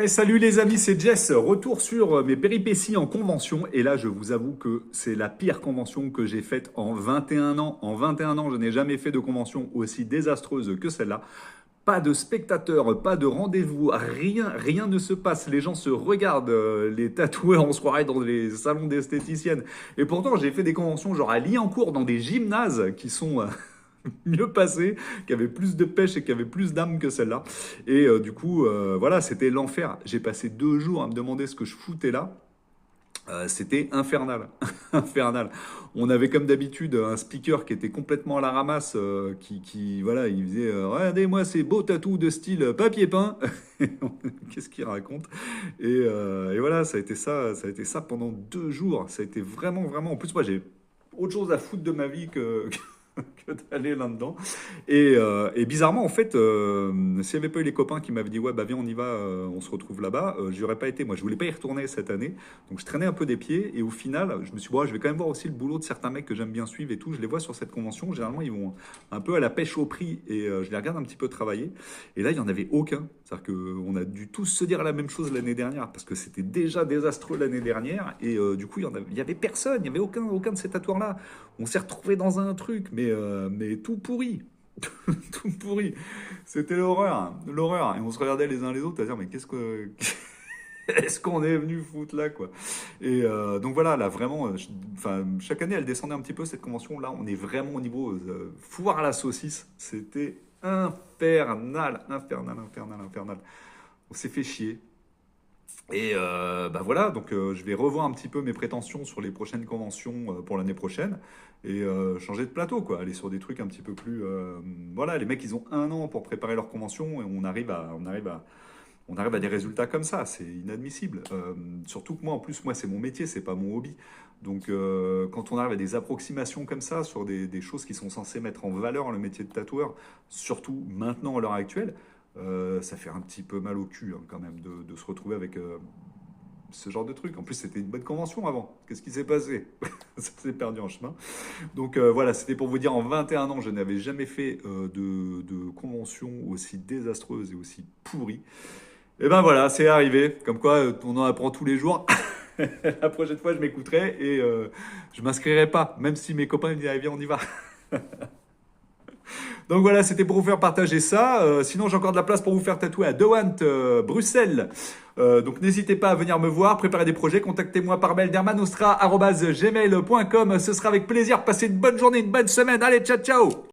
Salut les amis, c'est Jess. Retour sur mes péripéties en convention. Et là, je vous avoue que c'est la pire convention que j'ai faite en 21 ans. En 21 ans, je n'ai jamais fait de convention aussi désastreuse que celle-là. Pas de spectateurs, pas de rendez-vous, rien ne se passe. Les gens se regardent, les tatoueurs, on se croirait dans les salons d'esthéticiennes. Et pourtant, j'ai fait des conventions genre à Liancourt, dans des gymnases qui sont mieux passées, qui avaient plus de pêche et qui avaient plus d'âme que celle-là. Et du coup, voilà, c'était l'enfer. J'ai passé 2 jours à me demander ce que je foutais là. C'était infernal, infernal. On avait comme d'habitude un speaker qui était complètement à la ramasse, voilà, il faisait regardez-moi ces beaux tatous de style papier peint. Qu'est-ce qu'il raconte? Et voilà, ça a été ça pendant 2 jours. Ça a été vraiment, vraiment. En plus, moi, j'ai autre chose à foutre de ma vie que d'aller là-dedans. Et bizarrement, en fait, s'il n'y avait pas eu les copains qui m'avaient dit, ouais, bah viens, on y va, on se retrouve là-bas, j'y aurais pas été. Moi, je voulais pas y retourner cette année. Donc, je traînais un peu des pieds. Et au final, je me suis dit, bon, je vais quand même voir aussi le boulot de certains mecs que j'aime bien suivre et tout. Je les vois sur cette convention. Généralement, ils vont un peu à la pêche au prix et je les regarde un petit peu travailler. Et là, il n'y en avait aucun. C'est-à-dire qu'on a dû tous se dire la même chose l'année dernière parce que c'était déjà désastreux l'année dernière. Et du coup, il y avait personne. Il n'y avait aucun de ces tatoueurs-là. On s'est retrouvés dans un truc, mais tout pourri. Tout pourri. C'était l'horreur, l'horreur. Et on se regardait les uns les autres à dire, mais qu'est-ce qu'on est venu foutre là, quoi. Et donc voilà, là vraiment, enfin, chaque année elle descendait un petit peu cette convention. Là, on est vraiment au niveau foire à la saucisse. C'était infernal, infernal, infernal, infernal. On s'est fait chier. Et bah voilà, donc je vais revoir un petit peu mes prétentions sur les prochaines conventions pour l'année prochaine et changer de plateau, quoi. Aller sur des trucs un petit peu plus. Voilà, les mecs, ils ont 1 an pour préparer leur convention et on arrive à des résultats comme ça. C'est inadmissible. Surtout que moi, en plus, moi, c'est mon métier, c'est pas mon hobby. Donc, quand on arrive à des approximations comme ça sur des choses qui sont censées mettre en valeur le métier de tatoueur, surtout maintenant à l'heure actuelle, ça fait un petit peu mal au cul hein, quand même de se retrouver avec ce genre de truc. En plus, c'était une bonne convention avant. Qu'est-ce qui s'est passé? Ça s'est perdu en chemin. Donc voilà, c'était pour vous dire, en 21 ans, je n'avais jamais fait de convention aussi désastreuse et aussi pourrie. Et ben voilà, c'est arrivé. Comme quoi, on en apprend tous les jours. La prochaine fois, je m'écouterai et je m'inscrirai pas, même si mes copains me disent, allez, viens, on y va. Donc voilà, c'était pour vous faire partager ça. Sinon, j'ai encore de la place pour vous faire tatouer à Dewant, Bruxelles. Donc n'hésitez pas à venir me voir, préparer des projets. Contactez-moi par mail dermanostra@gmail.com. Ce sera avec plaisir. Passez une bonne journée, une bonne semaine. Allez, ciao, ciao!